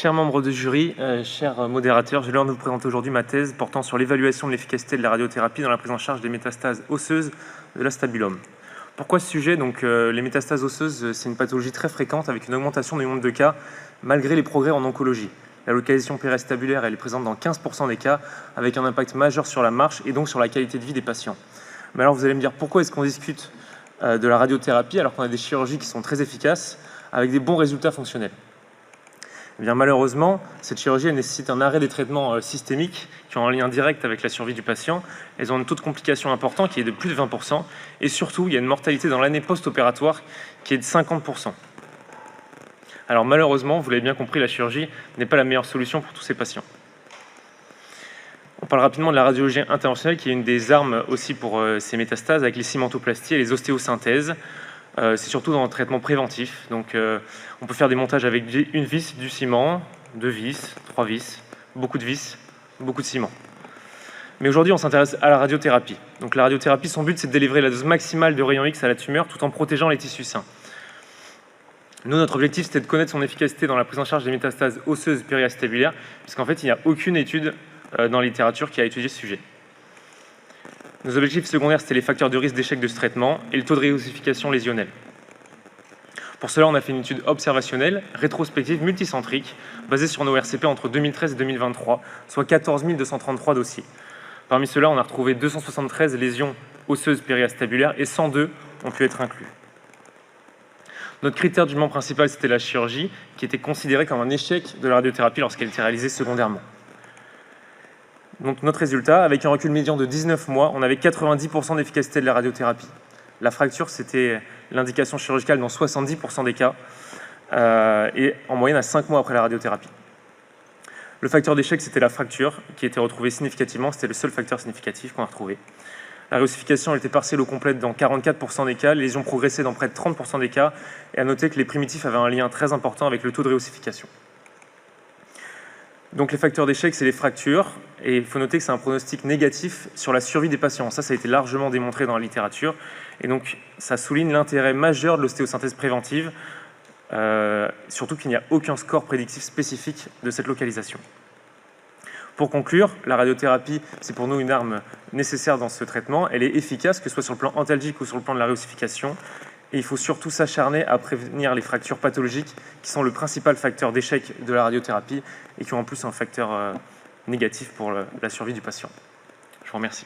Chers membres de jury, chers modérateurs, j'ai l'honneur de vous présenter aujourd'hui ma thèse portant sur l'évaluation de l'efficacité de la radiothérapie dans la prise en charge des métastases osseuses de l'astabuloome. Pourquoi ce sujet? Les métastases osseuses, c'est une pathologie très fréquente avec une augmentation du nombre de cas malgré les progrès en oncologie. La localisation périastabulaire elle est présente dans 15% des cas avec un impact majeur sur la marche et donc sur la qualité de vie des patients. Mais alors vous allez me dire pourquoi est-ce qu'on discute de la radiothérapie alors qu'on a des chirurgies qui sont très efficaces avec des bons résultats fonctionnels? Eh bien, malheureusement, cette chirurgie elle nécessite un arrêt des traitements systémiques qui ont un lien direct avec la survie du patient. Elles ont un taux de complication important qui est de plus de 20%. Et surtout, il y a une mortalité dans l'année post-opératoire qui est de 50%. Alors malheureusement, vous l'avez bien compris, la chirurgie n'est pas la meilleure solution pour tous ces patients. On parle rapidement de la radiologie interventionnelle qui est une des armes aussi pour ces métastases avec les cimentoplasties et les ostéosynthèses. C'est surtout dans le traitement préventif. Donc, on peut faire des montages avec une vis, du ciment, 2 vis, 3 vis, beaucoup de vis, beaucoup de ciment. Mais aujourd'hui, on s'intéresse à la radiothérapie. Donc, la radiothérapie, son but, c'est de délivrer la dose maximale de rayons X à la tumeur tout en protégeant les tissus sains. Nous, notre objectif, c'était de connaître son efficacité dans la prise en charge des métastases osseuses périastabulaires, puisqu'en fait, il n'y a aucune étude dans la littérature qui a étudié ce sujet. Nos objectifs secondaires, c'était les facteurs de risque d'échec de ce traitement et le taux de réossification lésionnelle. Pour cela, on a fait une étude observationnelle, rétrospective, multicentrique, basée sur nos RCP entre 2013 et 2023, soit 14 233 dossiers. Parmi ceux-là, on a retrouvé 273 lésions osseuses périastabulaires et 102 ont pu être inclus. Notre critère de jugement principal, c'était la chirurgie, qui était considérée comme un échec de la radiothérapie lorsqu'elle était réalisée secondairement. Donc notre résultat, avec un recul médian de 19 mois, on avait 90% d'efficacité de la radiothérapie. La fracture, c'était l'indication chirurgicale dans 70% des cas, et en moyenne à 5 mois après la radiothérapie. Le facteur d'échec, c'était la fracture, qui était retrouvée significativement, c'était le seul facteur significatif qu'on a retrouvé. La réossification, elle était partielle ou complète dans 44% des cas, les lésions progressaient dans près de 30% des cas, et à noter que les primitifs avaient un lien très important avec le taux de réossification. Donc les facteurs d'échec, c'est les fractures, et il faut noter que c'est un pronostic négatif sur la survie des patients. Ça a été largement démontré dans la littérature, et donc ça souligne l'intérêt majeur de l'ostéosynthèse préventive, surtout qu'il n'y a aucun score prédictif spécifique de cette localisation. Pour conclure, la radiothérapie, c'est pour nous une arme nécessaire dans ce traitement. Elle est efficace, que ce soit sur le plan antalgique ou sur le plan de la réossification. Et il faut surtout s'acharner à prévenir les fractures pathologiques qui sont le principal facteur d'échec de la radiothérapie et qui ont en plus un facteur négatif pour la survie du patient. Je vous remercie.